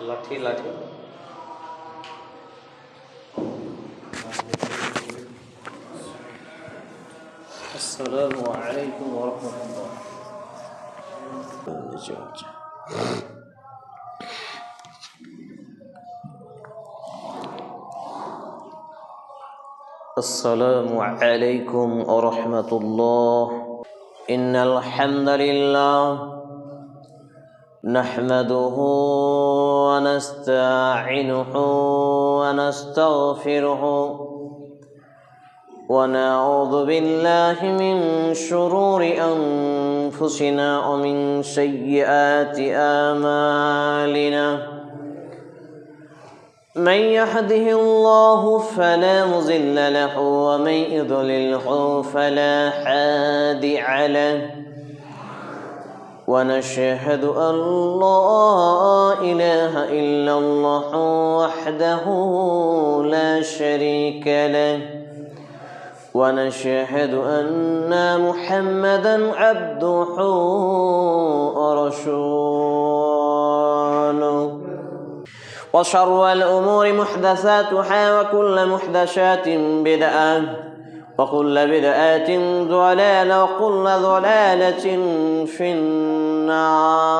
লাঠি লাঠি আসসালামু আলাইকুম ওয়া রাহমাতুল্লাহ। السلام عليكم ورحمة الله. إن الحمد لله نحمده ونستعينه ونستغفره ونعوذ بالله من شرور أنفسنا ومن سيئات أعمالنا. من يهده الله فلا مضل له ومن يضلله فلا هادي له. ونشهد أن لا إله إلا الله وحده لا شريك له. ونشهد أن محمدا عبده ورسوله. وشر الأمور محدثاتها وكل محدثات بدعة وكل بدعة ضلالة وكل ضلالة في النار.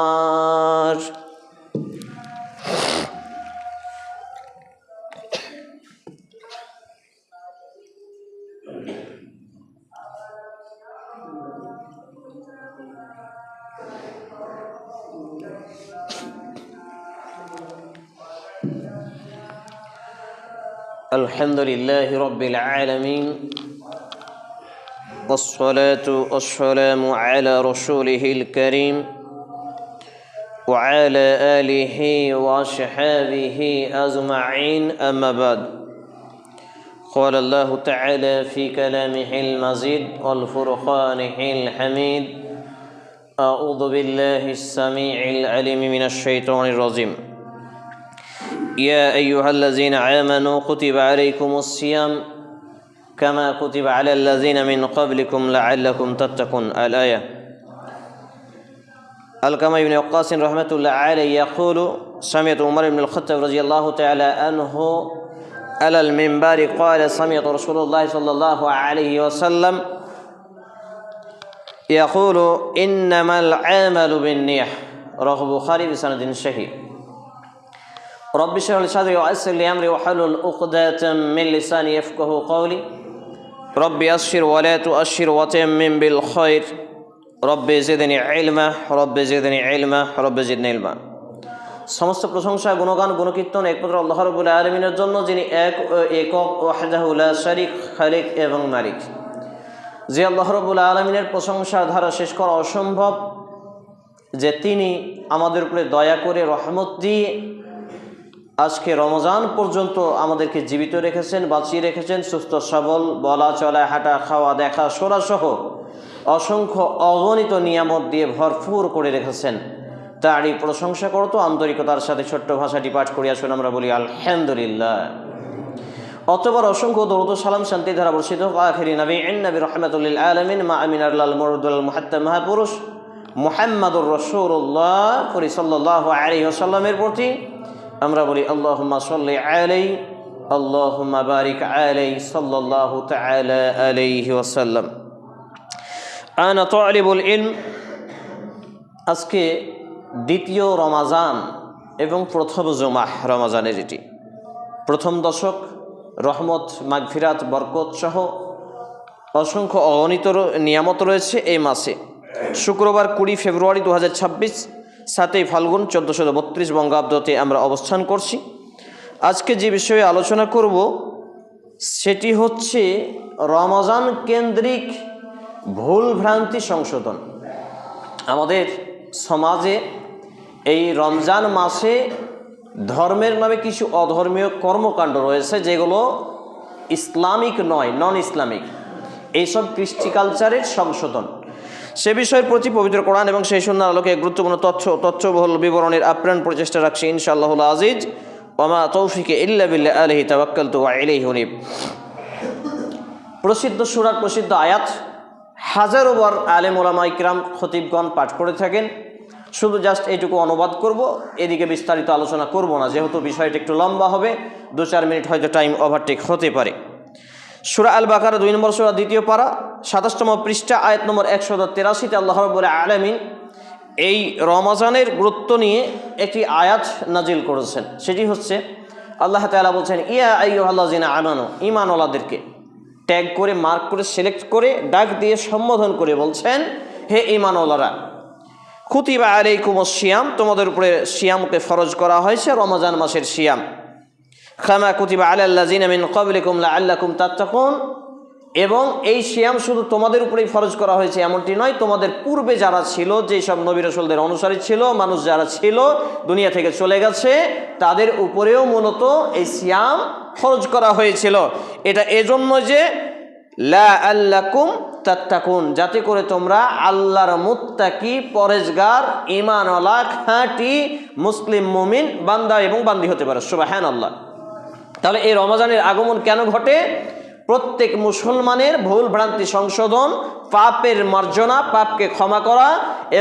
الحمد لله رب العالمين والصلاة والسلام على رسوله الكريم وعلى آله وصحبه أجمعين. أما بعد، قال الله تعالى في كلامه المجيد والفرقانه الحميد: أعوذ بالله السميع العليم من الشيطان الرجيم. يا أيها الذين آمنوا كتب عليكم الصيام كما كتب على الذين من قبلكم لعلكم تتقون. الآية. القمة بن وقاص رحمة الله عليه يقول: سمعت عمر بن الخطاب رضي الله تعالى عنه على المنبر قال: سمعت رسول الله صلى الله عليه وسلم يقول: إنما العمل بالنية. رواه البخاري بسند صحيح. رب اشرح لي صدري ويسر لي امري واحلل عقدة من لساني يفقهوا قولي. رب يسر ولا تؤشر وتمم بالخير. رب زدني علما رب زدني علما رب زدني علما. সমস্ত প্রশংসা গুণগান গুণকীর্তন একমাত্র আল্লাহ রাব্বুল আলামিনের জন্য, যিনি একক ওয়াহদাহু লা শারীক, খালিক এবং মালিক। যে আল্লাহ রাব্বুল আলামিনের প্রশংসা ধারা শেষ করা অসম্ভব, যে তিনি আমাদের উপরে দয়া করে রহমত দিয়ে আজকে রমজান পর্যন্ত আমাদেরকে জীবিত রেখেছেন, বাঁচিয়ে রেখেছেন, সুস্থ সবল, বলা চলা, হাঁটা, খাওয়া, দেখা, শোনা সহ অসংখ্য অগণিত নিয়ামত দিয়ে ভরপুর করে রেখেছেন। তারই প্রশংসা করতো আন্তরিকতার সাথে ছোট্ট ভাষাটি পাঠ করি। আসুন আমরা বলি আলহামদুলিল্লাহ। অতঃপর অসংখ্য দরুদ ও সালাম শান্তি ধারা বর্ষিত আখিরি নবী নবী রাহমাতুল লিল আলামিন মা আমিনাল মুরদুল মুহাত্তাম মহাপুরুষ মুহাম্মাদুর রাসূলুল্লাহ সাল্লাল্লাহু আলাইহি ওয়াসাল্লামের প্রতি আমরা বলি আল্লাহুম্মা সাল্লি আলাইহি আল্লাহুম্মা বারিক আলাইহি সাল্লাল্লাহু তাআলা আলাইহি ওয়াসাল্লাম। আনা তালিবুল ইলম। আজকে দ্বিতীয় রমজান এবং প্রথম জুমা রমজানের, এটি প্রথম দশক। রহমত, মাগফিরাত, বরকত সহ অসংখ্য অগণিত নিয়ামত রয়েছে এই মাসে। শুক্রবার 20 ফেব্রুয়ারি 2026, 7 ফাল্গুন 1432 বঙ্গাব্দতে আমরা অবস্থান করছি। আজকে যে বিষয়ে আলোচনা করব সেটি হচ্ছে রমজান কেন্দ্রিক ভুল ভ্রান্তি সংশোধন। আমাদের সমাজে এই রমজান মাসে ধর্মের নামে কিছু অধর্মীয় কর্মকাণ্ড রয়েছে, যেগুলো ইসলামিক নয়, নন ইসলামিক। এইসব কৃষ্টি কালচারের সংশোধন, সে বিষয়ের প্রতি পবিত্র কোরআন এবং সেই সুন্নাহর আলোকে গুরুত্বপূর্ণ তথ্যবহুল বিবরণের আপ্রাণ প্রচেষ্টা রাখছি ইনশাআল্লাহুল আজিজ। ওয়া মা তৌফিকি ইল্লা বিল্লাহ, আলাইহি তাওয়াক্কালতু ওয়া ইলাইহি উনীব। প্রসিদ্ধ সূরার প্রসিদ্ধ আয়াত হাজারো বার আলেম ওলামা ইকরাম খতিবগণ পাঠ করে থাকেন। শুধু জাস্ট এইটুকু অনুবাদ করব, এদিকে বিস্তারিত আলোচনা করব না, যেহেতু বিষয়টা একটু লম্বা হবে, 2-4 মিনিট হয়তো টাইম ওভারটেক হতে পারে। সূরা আল বাকারা 2 নম্বর সূরা 2য় পারা 27তম পৃষ্ঠা আয়াত নম্বর 183-তে আল্লাহ রাব্বুল আলামিন এই রমজানের গুরুত্ব নিয়ে একটি আয়াত নাজিল করেছেন। সেটি হচ্ছে আল্লাহ তাআলা বলছেন, ইয়া আইয়ুহাল্লাযিনা আমানু, ঈমানওয়ালাদেরকে ট্যাগ করে, মার্ক করে, সিলেক্ট করে, ডাক দিয়ে সম্বোধন করে বলছেন, হে ঈমানওয়ালারা, কুতিবা আলাইকুমুস সিয়াম, তোমাদের উপরে সিয়ামকে ফরজ করা হয়েছে, রমজান মাসের সিয়াম। কামা কুতিবা আলাল্লাযিনা মিন ক্বাবলিকুম লাআল্লাকুম তাত্তাকুন, এবং এই সিয়াম শুধু তোমাদের উপরেই ফরজ করা হয়েছে এমনটি নয়, তোমাদের পূর্বে যারা ছিল, যেই সব নবী রাসূলদের অনুসারী ছিল, মানুষ যারা ছিল দুনিয়া থেকে চলে গেছে, তাদের উপরেও মূলত এই সিয়াম ফরজ করা হয়েছিল। এটা এজন্য যে লাআল্লাকুম তাত্তাকুন, যাতে করে তোমরা আল্লাহর মুত্তাকি, পরেজগার, ঈমানওয়ালা, খাঁটি মুসলিম মুমিন বান্দা এবং বান্দি হতে পারো। সুবহানাল্লাহ। তাহলে এই রমজানের আগমন কেন ঘটে? প্রত্যেক মুসলমানের ভুল ভ্রান্তি সংশোধন, পাপের মার্জনা, পাপকে ক্ষমা করা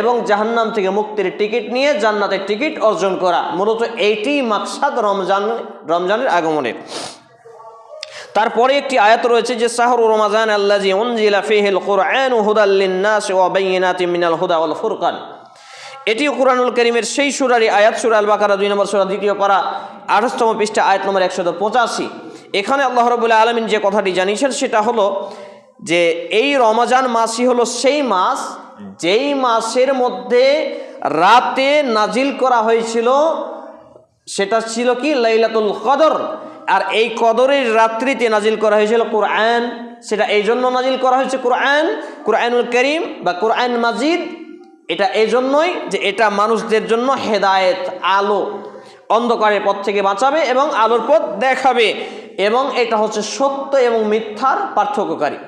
এবং জাহান্নাম থেকে মুক্তির টিকিট নিয়ে জান্নাতের টিকিট অর্জন করা, মূলত এইটি মাকসাদ রমজানের আগমনের। তারপরে একটি আয়াত রয়েছে যে শাহরু রমাজান আল্লাযী উনজিলা ফীহিল কুরআনু হুদাল লিন-নাস ওয়া বায়িনাতিন মিনাল হুদা ওয়াল ফুরকান। এটিও কুরআনুল কারীমের সেই সূরারই আয়াত, সূরা আল বাকারা 2 নম্বর সূরা 2য় পারা 28তম পৃষ্ঠা আয়াত নম্বর 185। এখানে আল্লাহ রাব্বুল আলামিন যে কথাটি জানিয়েছেন সেটা হলো যে এই রমজান মাসই হলো সেই মাস যেই মাসের মধ্যে রাতে নাজিল করা হয়েছিল, সেটা ছিল কি লাইলাতুল কদর। আর এই কদরের রাত্রিতে নাজিল করা হয়েছিল কোরআন। সেটা এই জন্য নাজিল করা হয়েছে কোরআনুল কারীম বা কোরআন মাজিদ। এটা এই জন্যই যে এটা মানুষদের জন্য হেদায়েত, আলো, অন্ধকারের পথ থেকে বাঁচাবে এবং আলোর পথ দেখাবে, এবং এটা হচ্ছে সত্য এবং মিথ্যার পার্থক্যকারী।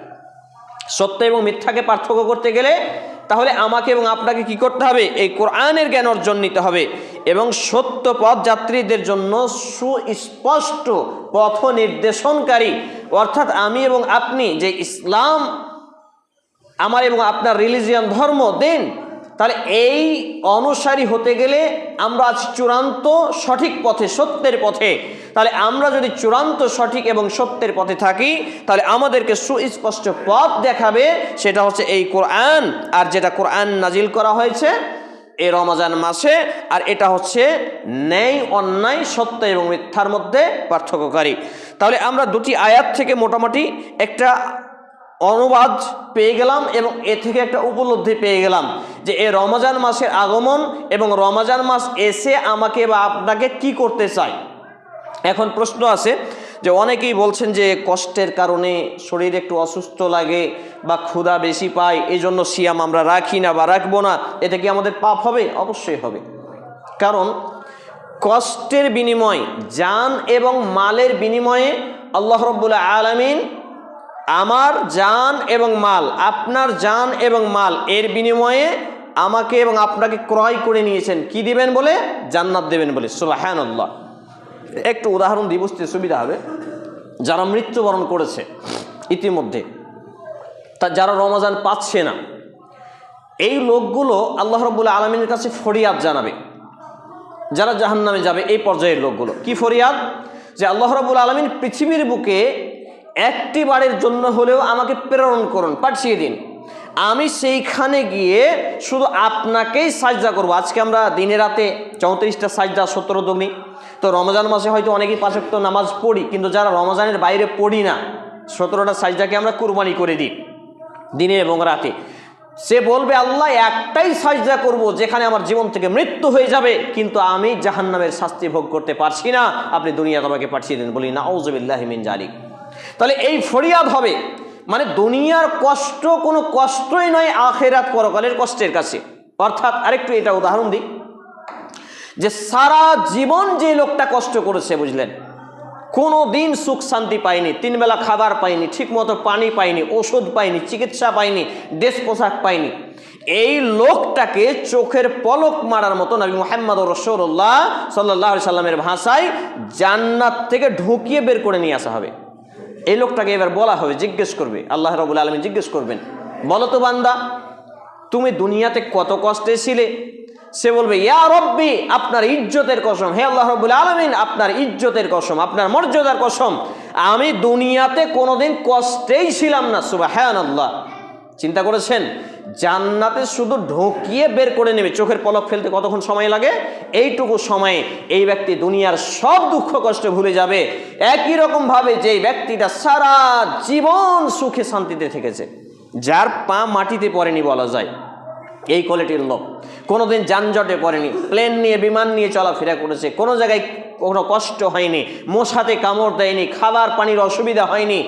সত্য এবং মিথ্যাকে পার্থক্য করতে গেলে তাহলে আমাকে এবং আপনাকে কি করতে হবে? এই কোরআনের জ্ঞান অর্জন নিতে হবে এবং সত্য পথ যাত্রীদের জন্য সুস্পষ্ট পথ নির্দেশনকারী, অর্থাৎ আমি এবং আপনি যে ইসলাম আমার এবং আপনার রিলিজিয়ান ধর্ম দেন, তাহলে এই অনুসারী হতে গেলে আমরা আজ চূড়ান্ত সঠিক পথে, সত্যের পথে। তাহলে আমরা যদি চূড়ান্ত সঠিক এবং সত্যের পথে থাকি, তাহলে আমাদেরকে সুস্পষ্ট পথ দেখাবে, সেটা হচ্ছে এই কোরআন। আর যেটা কোরআন নাজিল করা হয়েছে এই রমজান মাসে, আর এটা হচ্ছে ন্যায় অন্যায়, সত্য এবং মিথ্যার মধ্যে পার্থক্যকারী। তাহলে আমরা দুটি আয়াত থেকে মোটামুটি একটা অনুবাদ পেয়ে গেলাম এবং এ থেকে একটা উপলব্ধি পেয়ে গেলাম যে এই রমজান মাসের আগমন এবং রমজান মাস এসে আমাকে বা আপনাকে কি করতে চায়। এখন প্রশ্ন আছে যে অনেকেই বলছেন যে কষ্টের কারণে শরীর একটু অসুস্থ লাগে বা ক্ষুধা বেশি পায়, এই জন্য সিয়াম আমরা রাখি না বা রাখবো না, এতে কি আমাদের পাপ হবে? অবশ্যই হবে। কারণ কষ্টের বিনিময়, জান এবং মালের বিনিময়ে আল্লাহ রাব্বুল আলামিন আমার জান এবং মাল, আপনার জান এবং মাল এর বিনিময়ে আমাকে এবং আপনাকে ক্রয় করে নিয়েছেন। কি দিবেন বলে? জান্নাত দেবেন বলে। সুবহানাল্লাহ। একটু উদাহরণ দিয়ে বুঝতে সুবিধা হবে। যারা মৃত্যুবরণ করেছে ইতিমধ্যে, তা যারা রমজান পাচ্ছে না, এই লোকগুলো আল্লাহ রাব্বুল আলামিনের কাছে ফরিয়াদ জানাবে। যারা জাহান্নামে যাবে এই পর্যায়ের লোকগুলো কি ফরিয়াদ? যে আল্লাহ রাব্বুল আলামিন পৃথিবীর বুকে একটি বারের জন্য হলেও আমাকে প্রেরণ করুন, পাঠিয়ে দিন, আমি সেইখানে গিয়ে শুধু আপনাকেই সাজদা করব। আজকে আমরা দিনে রাতে 34টা সাজদা 17 দগ্নি। তো রমজান মাসে হয়তো অনেকেই 5 ওয়াক্ত নামাজ পড়ি, কিন্তু যারা রমজানের বাইরে পড়ি না, 17টা সাজদাকে আমরা কুরবানি করে দিই দিনে এবং রাতে। সে বলবে আল্লাহ একটাই সাজদা করব যেখানে আমার জীবন থেকে মৃত্যু হয়ে যাবে, কিন্তু আমি জাহান্নামের শাস্তি ভোগ করতে পারছি না, আপনি দুনিয়াতে আমাকে পাঠিয়ে দেন। বলি নাউযুবিল্লাহি মিন যালিক। তাহলে এই ফরিয়াদ হবে, মানে দুনিয়ার কষ্ট কোনো কষ্টই নয় আখিরাত পরকালের কষ্টের কাছে। অর্থাৎ আরেকটু এটা উদাহরণ দিই, যে সারা জীবন যে লোকটা কষ্ট করেছে, বুঝলেন, কোনো দিন সুখ শান্তি পায়নি, 3 বেলা খাবার পায়নি, ঠিকমতো পানি পায়নি, ওষুধ পায়নি, চিকিৎসা পায়নি, ড্রেস পোশাক পায়নি, এই লোকটাকে চোখের পলক মারার মতো নবী মুহাম্মদ রাসূলুল্লাহ সাল্লাল্লাহু আলাইহি সাল্লামের ভাষায় জান্নাত থেকে ঢুকিয়ে বের করে নিয়ে আসা হবে। এই লোকটাকে এবার বলা হবে, জিজ্ঞেস করবে, আল্লাহ রাব্বুল আলামিন জিজ্ঞেস করবেন, বলো তো বান্দা, তুমি দুনিয়াতে কত কষ্টে ছিলে। সে বলবে ইয়া রব্বি, আপনার ইজ্জতের কসম, হে আল্লাহ রাব্বুল আলামিন, আপনার ইজ্জতের কসম, আপনার মর্যাদার কসম, আমি দুনিয়াতে কোনোদিন কষ্টেই ছিলাম না। সুবহানাল্লাহ। চিন্তা করেছেন, জান্নাতে শুধু ঢুকিয়ে বের করে নেবে, চোখের পলক ফেলতে কতক্ষণ সময় লাগে? এইটুকু সময়ে এই ব্যক্তি দুনিয়ার সব দুঃখ কষ্ট ভুলে যাবে। একই রকম ভাবে যে ব্যক্তিটা সারা জীবন সুখে শান্তিতে থেকেছে, যার পা মাটিতে পড়েনি বলা যায়, এই কোয়ালিটির লোক, কোনোদিন যানজটে পড়েনি, প্লেন নিয়ে বিমান নিয়ে চলাফেরা করেছে, কোনো জায়গায় কোনো কষ্ট হয়নি, মশাতে কামড় দেয়নি, খাবার পানির অসুবিধা হয়নি,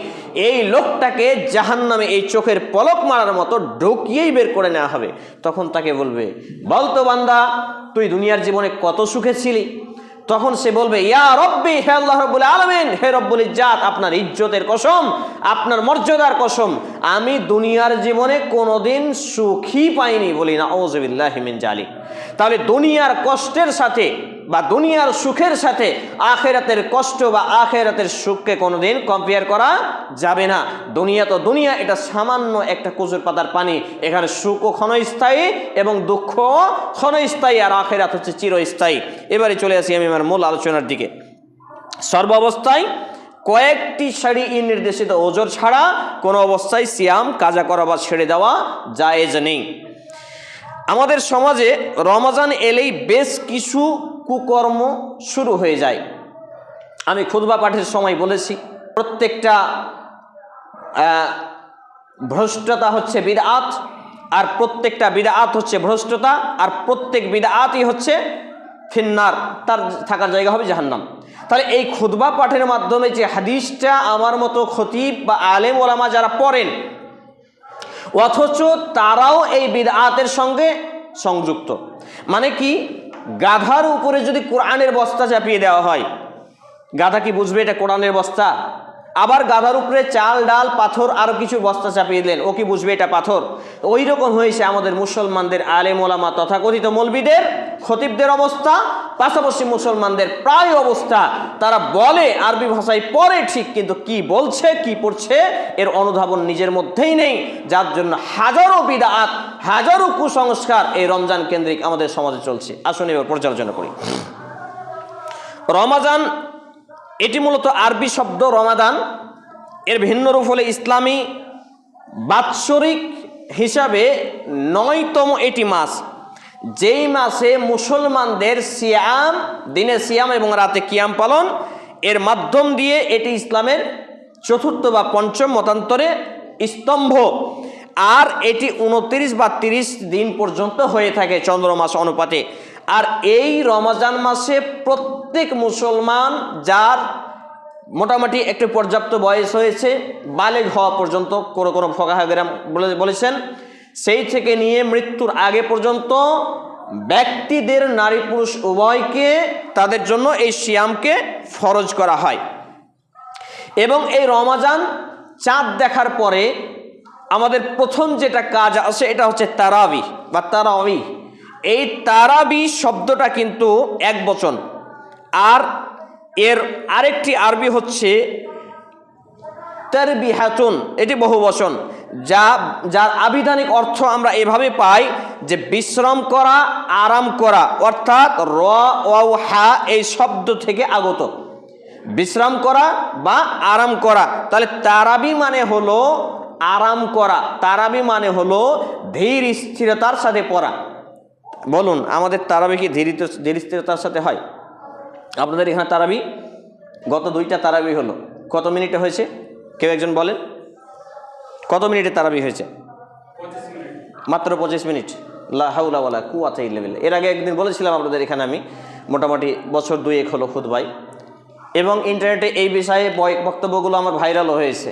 এই লোকটাকে জাহান্নামে এই চোখের পলক মারার মতো ঢুকিয়েই বের করে নেওয়া হবে। তখন তাকে বলবে, বলতো বান্দা, তুই দুনিয়ার জীবনে কত সুখে ছিলি? তখন সে বলবে, ইয়া রব্বি, হে আল্লাহ রাব্বুল আলামিন, হে রব্বুল ইজ্জাত, আপনার ইজ্জতের কসম, আপনার মর্যাদার কসম, আমি দুনিয়ার জীবনে কোনোদিন সুখী পাইনি। বলি না আউযু বিল্লাহি মিন জালিক। তাহলে দুনিয়ার কষ্টের সাথে বা দুনিয়ার সুখের সাথে আখিরাতের কষ্ট বা আখিরাতের সুখকে কোনোদিন কম্পেয়ার করা যাবে না। দুনিয়া তো দুনিয়া, এটা সামান্য একটা কচুর পাতার পানি। এখানে সুখও ক্ষণস্থায়ী এবং দুঃখও ক্ষণস্থায়ী, আর আখিরাত হচ্ছে চিরস্থায়ী। এবারে চলে আসি আমি আমার মূল আলোচনার দিকে। সর্বাবস্থায় কয়েকটি শরীয়ী নির্দেশিত ওজর ছাড়া কোনো অবস্থায় সিয়াম কাজা করা বা ছেড়ে দেওয়া জায়েজ নেই। আমাদের সমাজে রমজান এলেই বেশ কিছু কুকর্ম শুরু হয়ে যায়। আমি খুতবা পাঠের সময় বলেছি, প্রত্যেকটা ভ্রষ্টতা হচ্ছে বিদআত, আর প্রত্যেকটা বিদআত হচ্ছে ভ্রষ্টতা, আর প্রত্যেক বিদআতই হচ্ছে ফিন্নার, তার থাকার জায়গা হবে জাহান্নাম। তাহলে এই খুতবা পাঠের মাধ্যমে যে হাদিসটা আমার মতো খতিব বা আলেম ওলামা যারা পড়েন, অথচ তারাও এই বিদআতের সঙ্গে সংযুক্ত। মানে কি, গাধার উপরে যদি কোরআনের বস্তা চাপিয়ে দেওয়া হয়, গাধা কি বুঝবে এটা কোরআনের বস্তা? আবার গাধার উপরে চাল ডাল পাথর আরো কিছু বস্তা চাপিয়ে দিলেন, ও কি বুঝবে এটা পাথর? ওই রকম হয়েছে আমাদের মুসলমানদের আলেম ওলামা তথাকথিত মৌলবীদের, খতিবদের অবস্থা, পাশাপাশি মুসলমানদের প্রায় অবস্থা। তারা বলে আরবি ভাষায় পড়ে ঠিক, কিন্তু কি বলছে কি পড়ছে এর অনুধাবন নিজের মধ্যেই নেই, যার জন্য হাজারো বিদআত, হাজারো কুসংস্কার এই রমজান কেন্দ্রিক আমাদের সমাজে চলছে। আসুন এবার পর্যালোচনা করি। রমাজান এটি মূলত আরবি শব্দ রমাদান, এর ভিন্ন রূপ হলে ইসলামী বাৎসরিক হিসাবে ৯তম এটি মাস, যেই মাসে মুসলমানদের সিয়াম, দিনে সিয়াম এবং রাতে কিয়াম পালন, এর মাধ্যম দিয়ে এটি ইসলামের চতুর্থ বা পঞ্চম মতান্তরে স্তম্ভ। আর এটি ২৯ বা ৩০ দিন পর্যন্ত হয়ে থাকে চন্দ্রমাস অনুপাতে। আর এই রমজান মাসে প্রত্যেক মুসলমান যার মোটামুটি একটু পর্যাপ্ত বয়স হয়েছে, বালেগ হওয়া পর্যন্ত কোনো কোনো ফুকাহাগেরাম বলেছেন, সেই থেকে নিয়ে মৃত্যুর আগে পর্যন্ত ব্যক্তিদের, নারী পুরুষ উভয়কে, তাদের জন্য এই সিয়ামকে ফরজ করা হয়। এবং এই রমজান চাঁদ দেখার পরে আমাদের প্রথম যেটা কাজ আছে এটা হচ্ছে তারাবি বা তারাবি। এই তারাবি শব্দটা কিন্তু এক বচন, আর এর আরেকটি আরবি হচ্ছে তারবিহাতুন, এটি বহু বচন, যার আবিধানিক অর্থ আমরা এভাবে পাই যে বিশ্রাম করা, আরাম করা, অর্থাৎ র ওয়াও হা এই শব্দ থেকে আগত, বিশ্রাম করা বা আরাম করা। তাহলে তারাবি মানে হলো আরাম করা, তারাবি মানে হলো ধীর স্থিরতার সাথে পড়া। বলুন, আমাদের তারাবি কি ধীর স্থিরতার সাথে হয়? আপনাদের এখানে তারাবি গত 2টা তারাবি হলো, কত মিনিটে হয়েছে? কেউ একজন বলেন, কত মিনিটে তারাবি হয়েছে? মাত্র 25 মিনিট। লা হাওলা ওয়ালা কুওয়াতা ইল্লা বিল্লাহ। এর আগে একদিন বলেছিলাম আপনাদের এখানে, আমি মোটামুটি বছর 2 হলো খুতবায়, এবং ইন্টারনেটে এই বিষয়ে বক্তব্যগুলো আমার ভাইরালও হয়েছে।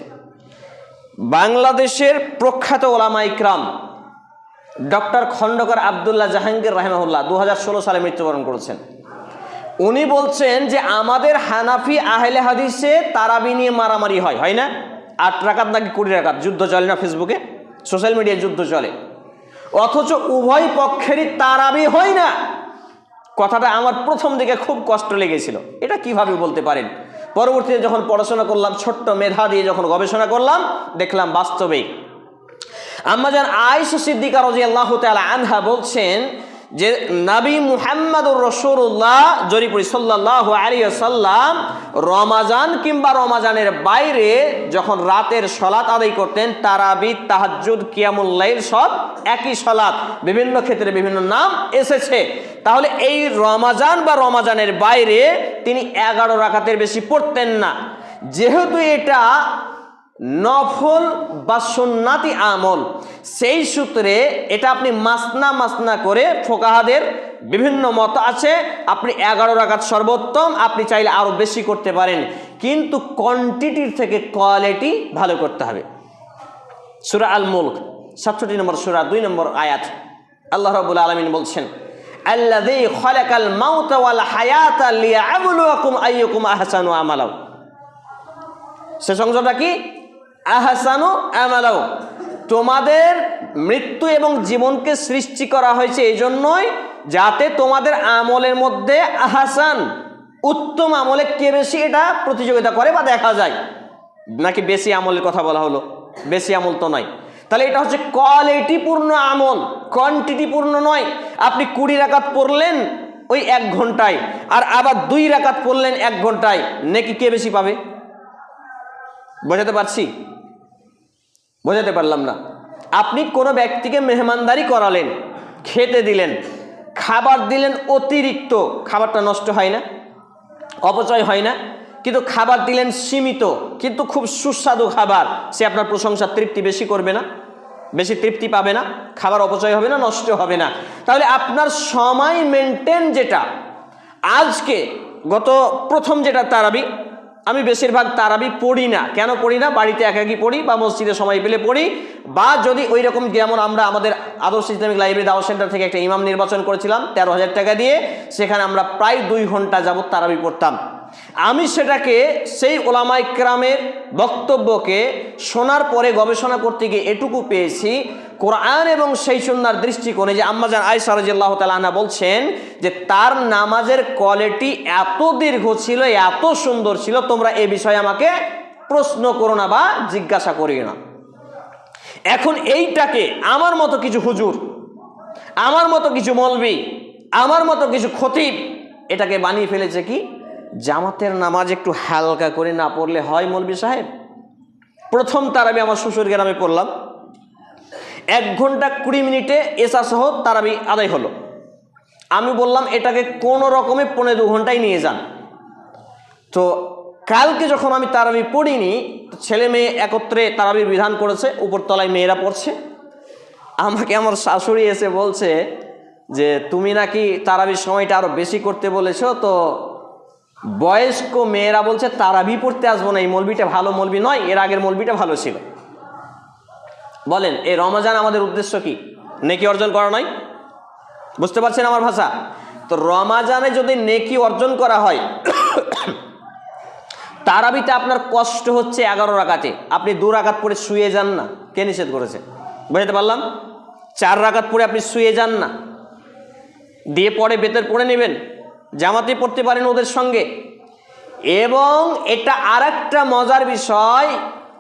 বাংলাদেশের প্রখ্যাত ওলামা ইকরাম ডক্টর খন্দকার আবদুল্লাহ জাহাঙ্গীর রাহিমাহুল্লাহ 2016 সালে মৃত্যুবরণ করেছেন। উনি বলছেন যে আমাদের হানাফি আহলে হাদিসে তারাবি নিয়ে মারামারি হয় না? 8 রাকাত নাকি 20 রাকাত, যুদ্ধ চলে না ফেসবুকে, সোশ্যাল মিডিয়ায় যুদ্ধ চলে, অথচ উভয় পক্ষেরই তারাবি হয় না। কথাটা আমার প্রথম দিকে খুব কষ্ট লেগেছিল, এটা কিভাবে বলতে পারেন? পরবর্তীতে যখন পড়াশোনা করলাম, ছোট্ট মেধা দিয়ে যখন গবেষণা করলাম, দেখলাম বাস্তবে আম্মা জান আয়েশা সিদ্দিকা রাদিয়াল্লাহু তাআলা আনহা বলছেন যে নবী মুহাম্মদুর রাসূলুল্লাহ জরিপুরি সাল্লাল্লাহু আলাইহি ওয়াসাল্লাম রমাজান কিংবা রমাজানের বাইরে যখন রাতের সালাত আদায় করতেন, তারাবি, তাহাজ্জুদ, কিয়ামুল লাইল সব একই সালাত, বিভিন্ন ক্ষেত্রে বিভিন্ন নাম এসেছে। তাহলে এই রমাজান বা রমাজানের বাইরে তিনি 11 রাকাতের বেশি পড়তেন না। যেহেতু এটা নফল বা সুন্নাতি আমল, সেই সূত্রে এটা আপনি মাসনা মাসনা করে, ফোকাহাদের বিভিন্ন মত আছে, আপনি 11 রাকাত সর্বোত্তম, আপনি চাইলে আরো বেশি করতে পারেন, কিন্তু কোয়ান্টিটির থেকে কোয়ালিটি ভালো করতে হবে। সূরা আল মুলক 67 নম্বর সূরা 2 নম্বর আয়াত আল্লাহ রাব্বুল আলামিন বলছেন, আল্লাযী খালাকাল মাউতা ওয়াল হায়াতা লিয়াবলুয়াকুম আইয়ুকুম আহসানু আমালা। শেষ অংশটা কি? আহসানু আমালাও। তোমাদের মৃত্যু এবং জীবনকে সৃষ্টি করা হয়েছে এই জন্যই যাতে তোমাদের আমলের মধ্যে আহসান, উত্তম আমলে কে বেশি এটা প্রতিযোগিতা করে বা দেখা যায়। নাকি বেশি আমলের কথা বলা হলো? বেশি আমল তো নয়। তাহলে এটা হচ্ছে কোয়ালিটিপূর্ণ আমল, কোয়ান্টিটিপূর্ণ নয়। আপনি 20 রাকাত পড়লেন ওই 1 ঘন্টায়, আর আবার 2 রাকাত পড়লেন 1 ঘন্টায়, নাকি কে বেশি পাবে? বোঝাতে পারছি? বোঝাতে পারলাম না? আপনি কোনো ব্যক্তিকে মেহমানদারি করালেন, খেতে দিলেন, খাবার দিলেন অতিরিক্ত, খাবারটা নষ্ট হয় না, অপচয় হয় না? কিন্তু খাবার দিলেন সীমিত, কিন্তু খুব সুস্বাদু খাবার, সে আপনার প্রশংসা, তৃপ্তি বেশি করবে না? বেশি তৃপ্তি পাবে না? খাবার অপচয় হবে না, নষ্ট হবে না? তাহলে আপনার সময় মেনটেন, যেটা আজকে গত প্রথম যেটা তারাবি, আমি বেশিরভাগ তারাবি পড়ি না। কেন পড়ি না? বাড়িতে একাকি পড়ি বা মসজিদে সময় পেলে পড়ি, বা যদি ওই রকম, যেমন আমরা আমাদের আদর্শ ইসলামিক লাইব্রেরি দাওয়াত সেন্টার থেকে একটা ইমাম নির্বাচন করেছিলাম 13,000 টাকা দিয়ে, সেখানে আমরা প্রায় 2 ঘন্টা যাবত তারাবি পড়তাম। আমি সেটাকে, সেই ওলামায়ে কেরামের বক্তব্যকে শোনার পরে গবেষণা করতে গিয়ে এটুকু পেয়েছি, কোরআন এবং সেই সুন্নাহর দৃষ্টিকোণে, যে আম্মা জান আয়েশা রাদিয়াল্লাহু তাআলা আনহা বলছেন যে তার নামাজের কোয়ালিটি এত দীর্ঘ ছিল, এত সুন্দর ছিল, তোমরা এ বিষয়ে আমাকে প্রশ্ন করো না বা জিজ্ঞাসা করিও না। এখন এইটাকে আমার মতো কিছু হুজুর, আমার মতো কিছু মৌলবি, আমার মতো কিছু খতিব এটাকে বানিয়ে ফেলেছে কি, জামাতের নামাজ একটু হালকা করে না পড়লে হয় মৌলবি সাহেব? প্রথম তারাবি আমার শ্বশুর গ্রামে পড়লাম, 1 ঘন্টা 20 মিনিটে এশা সহ তারাবি আদায় হলো। আমি বললাম এটাকে কোনো রকমে 1.5-2 ঘন্টায় নিয়ে যান। তো কালকে যখন আমি তারাবি পড়িনি, ছেলে মেয়ে একত্রে তারাবির বিধান করেছে, উপরতলায় মেয়েরা পড়ছে, আমাকে আমার শাশুড়ি এসে বলছে যে তুমি নাকি তারাবির সময়টা আরো বেশি করতে বলেছো, তো বয়স্ক মেয়েরা বলছে তারাবি পড়তে আসবো না, এই মৌলবিটা ভালো মৌলবি নয়, এর আগের মৌলবিটা ভালো ছিল। বলেন এই রমজান আমাদের উদ্দেশ্য কি? নেকি অর্জন করা নয়? বুঝতে পারছেন আমার ভাষা? তো রমজানে যদি নেকি অর্জন করা হয়, তারাবিতে আপনার কষ্ট হচ্ছে 11 রাকাতে, আপনি 2 রাকাত পড়ে শুয়ে যান না, কে নিষেধ করেছে? বুঝতে পারলাম? 4 রাকাত পড়ে আপনি শুয়ে যান না, দিয়ে পরে বেতের পড়ে নেবেন, জামাতে পড়তে পারেন ওদের সঙ্গে। এবং এটা আরেকটা মজার বিষয়,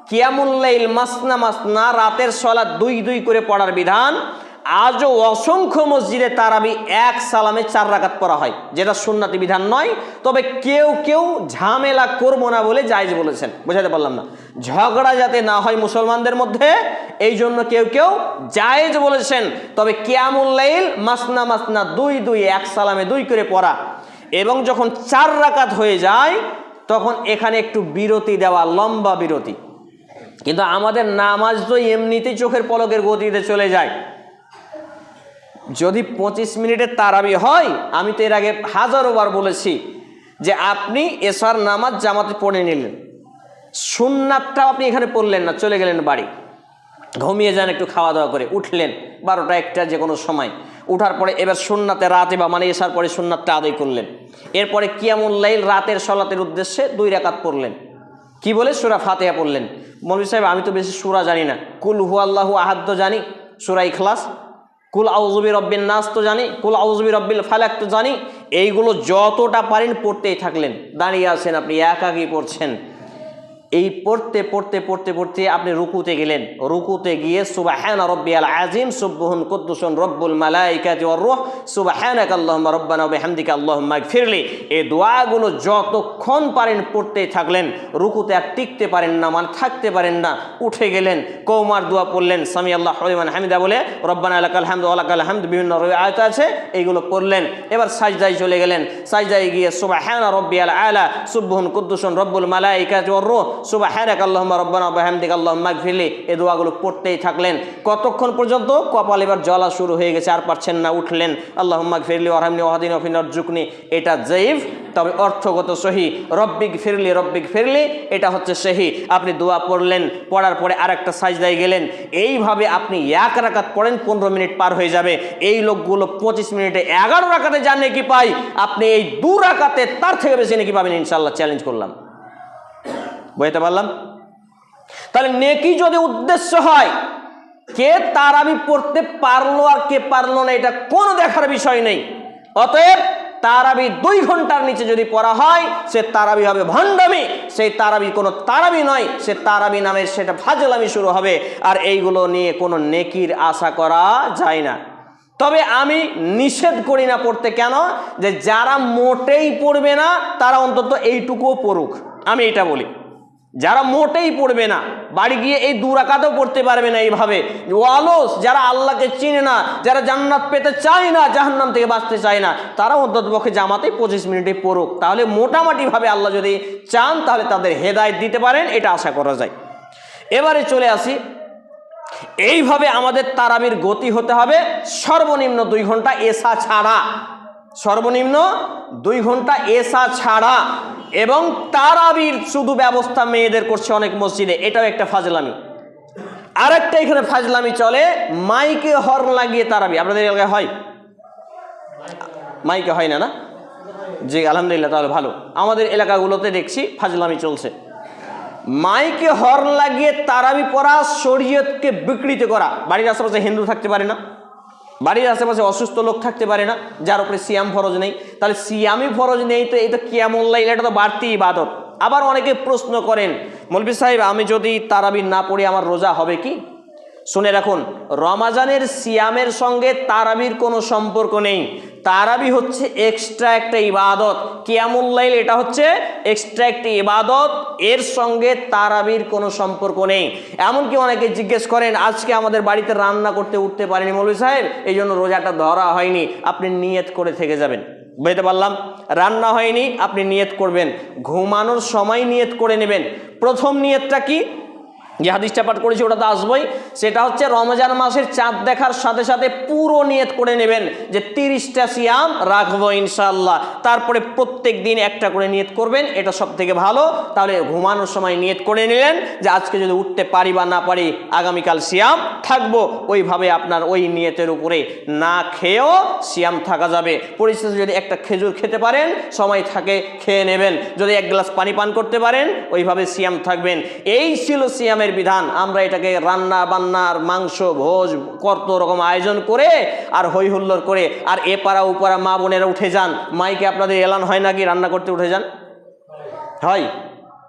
কিয়ামুল লাইল মাসনা মাসনা, রাতের সালাত 2-2 করে পড়ার বিধান আজও অসংখ্য মসজিদে তারাবি 1 সালামে 4 রাকাত পড়া হয়, যেটা সুন্নতি বিধান নয়। তবে কেউ কেউ ঝামেলা করবো না বলে জায়েজ বলেছেন। বুঝাতে পারলাম না? ঝগড়া যাতে না হয় মুসলমানদের মধ্যে, এই জন্য কেউ কেউ জায়েজ বলেছেন। তবে কিয়ামুল লাইল মাসনা মাসনা 2-2, 1 সালামে 2 করে পড়া, এবং যখন 4 রাকাত হয়ে যায় তখন এখানে একটু বিরতি দেওয়া, লম্বা বিরতি। কিন্তু আমাদের নামাজ তো এমনিতেই চোখের পলকের গতিতে চলে যায়। যদি 25 মিনিটের তারাবি হয়, আমি তো এর আগে হাজারো বার বলেছি যে আপনি এশার নামাজ জামাতে পড়ে নিলেন, সুন্নাতটাও আপনি এখানে পড়লেন না, চলে গেলেন বাড়ি, ঘুমিয়ে যান একটু খাওয়া দাওয়া করে, উঠলেন 12টা 1টা যে কোনো সময়, উঠার পরে এবার সুন্নাতে রাতে বা মানে এশার পরে সুন্নাতটা আদায় করলেন। এরপরে কিয়ামুল লাইল রাতের সালাতের উদ্দেশ্যে 2 রাকাত পড়লেন, কি বলে? সূরা ফাতিহা পড়লেন। মৌলভী সাহেব আমি তো বেশি সূরা জানি না, কুল হুয়াল্লাহু আহাদ তো জানি, সূরা ইখলাস, কুল আউযু বিরাব্বিন নাস তো জানি, কুল আউযু বিরাব্বিল ফালাক তো জানি, এইগুলো যতটা পারেন পড়তেই থাকলেন। দাঁড়িয়ে আছেন আপনি, একাকী পড়ছেন, এই পড়তে পড়তে পড়তে পড়তে আপনি রুকুতে গেলেন, রুকুতে গিয়ে সুবহান রাব্বিয়াল আযীম সুবহুন কুদ্দুসুন রব্বুল মালাইকাতি ওয়ার রূহ সুবহানাকা আল্লাহুম্মা রাব্বানা ওয়া বিহামদিকা আল্লাহুম্মা ইগফিরলি, এই দোয়াগুলো যতক্ষণ পারেন পড়তেই থাকলেন। রুকুতে আর টিকতে পারেন না, মানে থাকতে পারেন না, উঠে গেলেন, কওমার দোয়া পড়লেন, সামি আল্লাহু লিমান হামিদা বলে রব্বানা লাকাল হামদু ওয়া লাকাল হামদু, বিভিন্ন আয়াত আছে এইগুলো পড়লেন। এবার সাজদায় চলে গেলেন, সাজদায় গিয়ে সুবহান রাব্বিয়াল আলা সুবহুন কুদ্দুসুন রব্বুল মালাইকাতি ওয়ার রূহ সুবহানাকা আল্লাহুম্মা রাব্বানা ওয়া বিহামদিকা আল্লাহুম্মা ইগফিরলি, এই দোয়াগুলো পড়তেই থাকলেন। কতক্ষণ পর্যন্ত? কপাল এবার জ্বলা শুরু হয়ে গেছে, আর পারছেন না, উঠলেন, আল্লাহুম্মা ইগফিরলি ওয়ারহামনি ওয়াহদিনি ওয়া ফিন আরজুকনি, এটা যায়িফ, তবে অর্থগত সহি। রব্বিক ফিরলি রব্বিক ফিরলি এটা হচ্ছে সহি। আপনি দোয়া পড়লেন, পড়ার পরে আরেকটা সাজদায় গেলেন, এইভাবে আপনি এক রাকাত পড়েন, 15 মিনিট পার হয়ে যাবে। এই লোকগুলো 25 মিনিটে 11 রাকাতে যা নেকি পায়, আপনি এই 2 রাকাতে তার থেকে বেশি নেকি পাবেন ইনশাআল্লাহ, চ্যালেঞ্জ করলাম। বুঝতে পারলাম? তাহলে নেকি যদি উদ্দেশ্য হয় কে তারাবি পড়তে পারলো আর কে পারলো না, এটা কোনো দেখার বিষয় নেই। অতএব তারাবি 2 ঘন্টার নিচে যদি পড়া হয় সে তারাবি হবে ভণ্ডামি, সেই তারাবি কোনো তারাবি নয়, সে তারাবি নামে সেটা ফাজলামি শুরু হবে। আর এইগুলো নিয়ে কোনো নেকির আশা করা যায় না। তবে আমি নিষেধ করি না পড়তে, কেন? যে যারা মোটেই পড়বে না তারা অন্তত এইটুকুও পড়ুক, আমি এটা বলি। যারা মোটেই পড়বে না, বাড়ি গিয়ে এই 2 রাকাতও পড়তে পারবে না এইভাবে, অলস, যারা আল্লাহকে চিনে না, যারা জান্নাত পেতে চায় না, জাহান্নাম থেকে বাঁচতে চায় না, তারা অন্ততপক্ষে জামাতে 25 মিনিটে পড়ুক। তাহলে মোটামুটিভাবে আল্লাহ যদি চান তাহলে তাদের হেদায়েত দিতে পারেন, এটা আশা করা যায়। এবারে চলে আসি, এইভাবে আমাদের তারাবির গতি হতে হবে সর্বনিম্ন 2 ঘন্টা এসা ছাড়া, সর্বনিম্ন 2 ঘন্টা এসা ছাড়া। এবং তারাবির শুধু ব্যবস্থা মেয়েদের করছে অনেক মসজিদে, এটাও একটা ফাজলামি। আরেকটা এখানে ফাজলামি চলে, মাইকে হর্ন লাগিয়ে তারাবি। আপনাদের এলাকায় হয়? মাইকে হয় না? না জি, আলহামদুলিল্লাহ, তাহলে ভালো। আমাদের এলাকাগুলোতে দেখছি ফাজলামি চলছে। মাইকে হর্ন লাগিয়ে তারাবি পড়া শরীয়তকে বিকৃত করা। বাড়ির আশেপাশে হিন্দু থাকতে পারে না, বাড়ির আশেপাশে অসুস্থ লোক থাকতে পারে না, যার উপরে সিয়াম ফরজ নেই, তাহলে সিয়ামই ফরজ নেই তো এই তো কিয়ামুল লাইল, এটা তো বাড়তি ইবাদত। আবার অনেকে প্রশ্ন করেন, মৌলভী সাহেব আমি যদি তারাবি না পড়ি আমার রোজা হবে কি? শুনে রাখুন, রমাজানের সিয়ামের সঙ্গে তারাবির কোনো সম্পর্ক নেই। তারাবি হচ্ছে এক্সট্রা একটা ইবাদত, কিয়ামুল লাইল এটা হচ্ছে এক্সট্রা একটি ইবাদত, এর সঙ্গে তারাবির কোনো সম্পর্ক নেই। এমনকি অনেকে জিজ্ঞেস করেন, আজকে আমাদের বাড়িতে রান্না করতে উঠতে পারেনি মৌলভী সাহেব, এই জন্য রোজাটা ধরা হয়নি। আপনি নিয়ত করে থেকে যাবেন। বুঝতে পারলাম? রান্না হয়নি, আপনি নিয়ত করবেন, ঘুমানোর সময় নিয়ত করে নেবেন। প্রথম নিয়তটা কি? যে হাদিসটা পাঠ করেছি ওটা তো আসবই, সেটা হচ্ছে রমজান মাসের চাঁদ দেখার সাথে সাথে পুরো নিয়ত করে নেবেন যে 30টা সিয়াম রাখবো ইনশাআল্লাহ। তারপরে প্রত্যেক দিন একটা করে নিয়ত করবেন, এটা সব থেকে ভালো। তাহলে ঘুমানোর সময় নিয়ত করে নিলেন যে আজকে যদি উঠতে পারি বা না পারি আগামীকাল সিয়াম থাকবো। ওইভাবে আপনার ওই নিয়তের উপরে না খেয়েও সিয়াম থাকা যাবে। পরিস্থিতি যদি একটা খেজুর খেতে পারেন, সময় থাকে খেয়ে নেবেন, যদি 1 গ্লাস পানি পান করতে পারেন, ওইভাবে সিয়াম থাকবেন। এই ছিল সিয়ামের বিধান। আমরা এটাকে রান্না বান্নার মাংস ভোজ কত রকম আয়োজন করে আর হই হুল্লোড় করে, আর এপাড়া ওপাড়া মা বোনেরা উঠে যান, মাইকে আপনাদের এলান হয় নাকি রান্না করতে উঠে যান? হয়?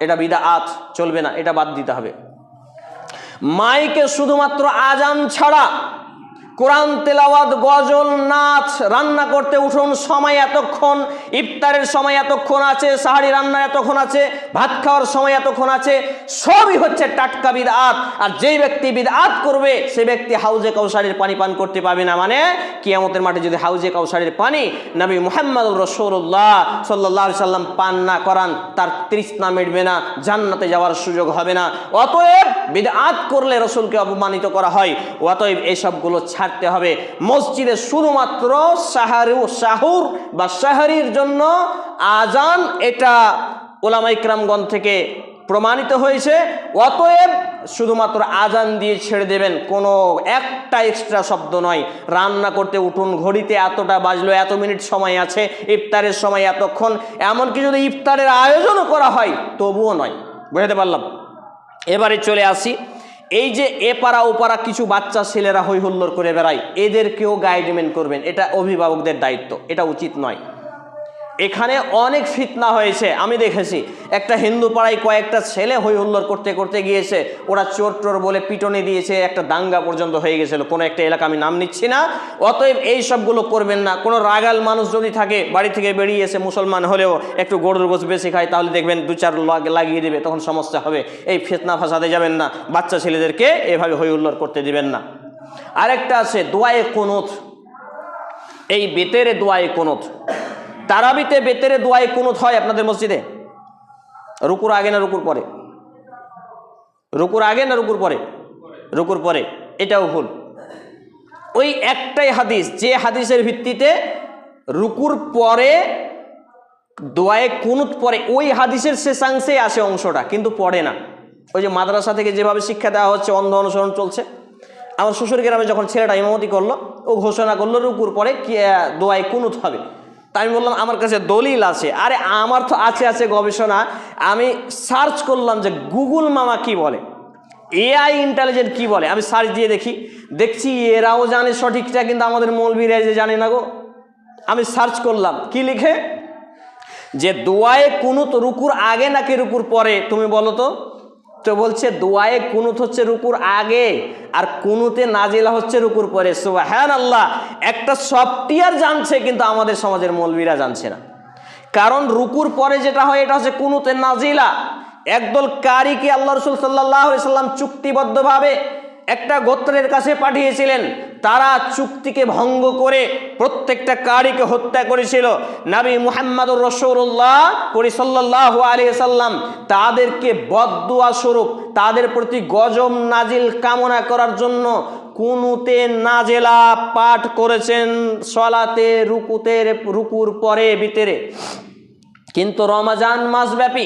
এটা বিদআত, চলবে না, এটা বাদ দিতে হবে। মাইকে শুধুমাত্র আজান ছাড়া কোরআন তেলাওয়াত, গজল, নাচ, রান্না করতে উঠুন, সময় এতক্ষণ, ইফতারের সময় এতক্ষণ আছে, সাহারি রান্না এতক্ষণ আছে, ভাত খাওয়ার সময় এতক্ষণ আছে, সবই হচ্ছে টাটকা বিদআত। আর যেই ব্যক্তি বিদআত করবে সে ব্যক্তি হাউজে কাউসারের পানি পান করতে পাবে না। মানে কিয়ামতের মাঠে যদি হাউজে কাউসারের পানি নবী মুহাম্মদ রাসূলুল্লাহ সাল্লাল্লাহু আলাইহি সাল্লাম পান না করান, তার তৃষ্ণা মিটবে না, জান্নাতে যাওয়ার সুযোগ হবে না। অতএব বিদআত করলে রাসূলকে অপমানিত করা হয়। অতএব এসবগুলো ছাড়তে হবে। মসজিদে শুধুমাত্র সাহুর বা সাহরির জন্য আজান, এটা উলামা ইকরামগণ থেকে প্রমাণিত হয়েছে। অতএব শুধুমাত্র আজান দিয়ে ছেড়ে দেবেন, কোনো একটা এক্সট্রা শব্দ নয়। রান্না করতে উঠুন, ঘড়িতে এতটা বাজলো, এত মিনিট সময় আছে, ইফতারের সময় এতক্ষণ, এমনকি যদি ইফতারের আয়োজনও করা হয় তবুও নয়। বুঝতে পারলাম? এবারে চলে আসি, এই যে এপাড়া ওপাড়া কিছু বাচ্চা ছেলেরা হই হুল্লোড় করে বেড়ায়, এদেরকেও গাইডমেন্ট করবেন, এটা অভিভাবকদের দায়িত্ব, এটা উচিত নয়। এখানে অনেক ফিতনা হয়েছে। আমি দেখেছি একটা হিন্দু পাড়ায় কয়েকটা ছেলে হই হুল্লোড় করতে করতে গিয়েছে, ওরা চোর টোর বলে পিটনে দিয়েছে, একটা দাঙ্গা পর্যন্ত হয়ে গেছিল কোনো একটা এলাকা, আমি নাম নিচ্ছি না। অতএব এই সবগুলো করবেন না। কোনো রাগাল মানুষ যদি থাকে, বাড়ি থেকে বেরিয়েছে, মুসলমান হলেও একটু গরুর গোশ বেশি খায়, তাহলে দেখবেন 2-4 লাগিয়ে দেবে, তখন সমস্যা হবে। এই ফিতনা ফাসাদে যাবেন না, বাচ্চা ছেলেদেরকে এভাবে হই হুল্লোড় করতে দিবেন না। আরেকটা আছে দোয়ায়ে কুনুত, এই বেতেরে দোয়ায়ে কুনুত। তারাবিতে বেতেরে দোয়ায়ে কুনুত হয় আপনাদের মসজিদে? রুকুর আগে না রুকুর পরে? রুকুর আগে না রুকুর পরে? রুকুর পরে। এটাও ভুল। ওই একটাই হাদিস, যে হাদিসের ভিত্তিতে রুকুর পরে দোয়ায়ে কুনুত পরে, ওই হাদিসের শেষাংশে আসে অংশটা, কিন্তু পড়ে না। ওই যে মাদ্রাসা থেকে যেভাবে শিক্ষা দেওয়া হচ্ছে, অন্ধ অনুসরণ চলছে। আমার শ্বশুর গ্রামে যখন ছেলেটা ইমামতি করলো, ও ঘোষণা করলো রুকুর পরে কি দোয়ায়ে কুনুত হবে। তা আমি বললাম আমার কাছে দলিল আছে। আরে আমার তো আছে গবেষণা। আমি সার্চ করলাম যে গুগল মামা কি বলে, এআই ইন্টেলিজেন্ট কি বলে। আমি সার্চ দিয়ে দেখছি এরাও জানে সঠিকটা, কিন্তু আমাদের মৌলবীরা যে জানে না গো। আমি সার্চ করলাম কি লিখে, যে দোয়ায়ে কুনুত রুকুর আগে নাকি রুকুর পরে, তুমি বলো তো। তো বলছে দোয়ায়ে কুনুত হচ্ছে রুকুর আগে, আর কুনুতে নাজিলা হচ্ছে রুকুর পরে। সুবহানাল্লাহ, একটা সফটওয়্যার জানছে, কিন্তু আমাদের সমাজের মৌলবীরা জানছে না। কারণ রুকুর পরে যেটা হয় এটা হচ্ছে কুনুতে নাজিলা। একদল কারীকে আল্লাহ রাসূল সাল্লাল্লাহু আলাইহি সাল্লাম চুক্তিবদ্ধভাবে একটা গোত্রের কাছে পাঠিয়েছিলেন। তারা চুক্তিকে ভঙ্গ করে প্রত্যেকটা কারীকে হত্যা করেছিল। নবী মুহাম্মদুর রাসূলুল্লাহ সাল্লাল্লাহু আলাইহি সাল্লাম তাদেরকে বদদুয়া স্বরূপ, তাদের প্রতি গজব নাজিল কামনা করার জন্য কুনুতে নাজেলা পাঠ করেছেন সলাতে রুকুর পরে ভিতরে। কিন্তু রমজান মাসব্যাপী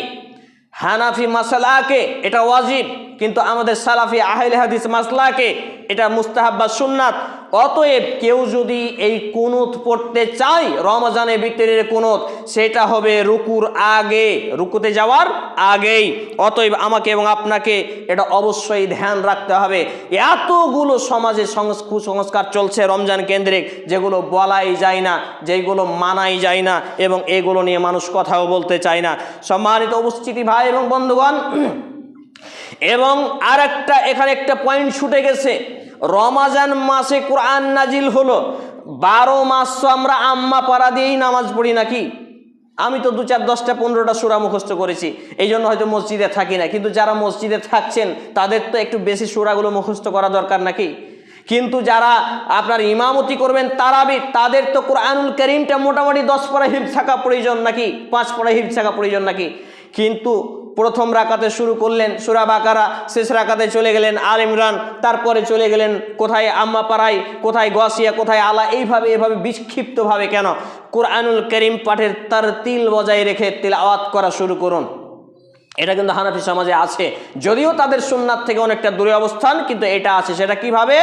হানাফি মাসলাকে এটা ওয়াজিব, কিন্তু আমাদের সালাফি আহলে হাদিস মাসলাকে এটা মুস্তাহাব বা সুন্নাত। অতএব কেউ যদি এই কুনুত পড়তে চায়, রমজানের ভিতরে কুনুত, সেটা হবে রুকুর আগে, রুকুতে যাওয়ার আগেই। অতএব আমাকে এবং আপনাকে এটা অবশ্যই ধ্যান রাখতে হবে। এতগুলো সমাজে কুসংস্কার চলছে রমজান কেন্দ্রিক, যেগুলো বলাই যায় না, যেগুলো মানাই যায় না, এবং এগুলো নিয়ে মানুষ কথাও বলতে চায় না। সম্মানিত উপস্থিতি ভাই এবং বন্ধুগণ, এবং আর এখানে একটা পয়েন্ট ছুটে গেছে। রমজান মাসে কোরআন নাজিল হলো, 12 মাস তো আমরা আম্মা পারা দিয়েই নামাজ পড়ি নাকি? আমি তো 2-4, 10টা 15টা সূরা মুখস্থ করেছি, এই জন্য হয়তো মসজিদে থাকি না। কিন্তু যারা মসজিদে থাকছেন তাদের তো একটু বেশি সূরাগুলো মুখস্থ করা দরকার নাকি? কিন্তু যারা আপনার ইমামতি করবেন তারাবি, তাদের তো কোরআনুল কারীমটা মোটামুটি 10 পারা হিফজ থাকা প্রয়োজন নাকি, 5 পারা হিফজ থাকা প্রয়োজন নাকি? কিন্তু প্রথম রাকাতে শুরু করলেন সূরা বাকারা, শেষ রাকাতে চলে গেলেন আল ইমরান, তারপরে চলে গেলেন কোথায় আম্মা পাড়াই, কোথায় গসিয়া, কোথায় আলা। এভাবে বিক্ষিপ্তভাবে কেন? কোরআনুল কারীম পাঠের তারতিল বজায় রেখে তিলাওয়াত করা শুরু করুন। এটা কিন্তু হানাফি সমাজে আছে, যদিও তাদের সুন্নাত থেকে অনেকটা দূরে অবস্থান, কিন্তু এটা আছে। সেটা কিভাবে?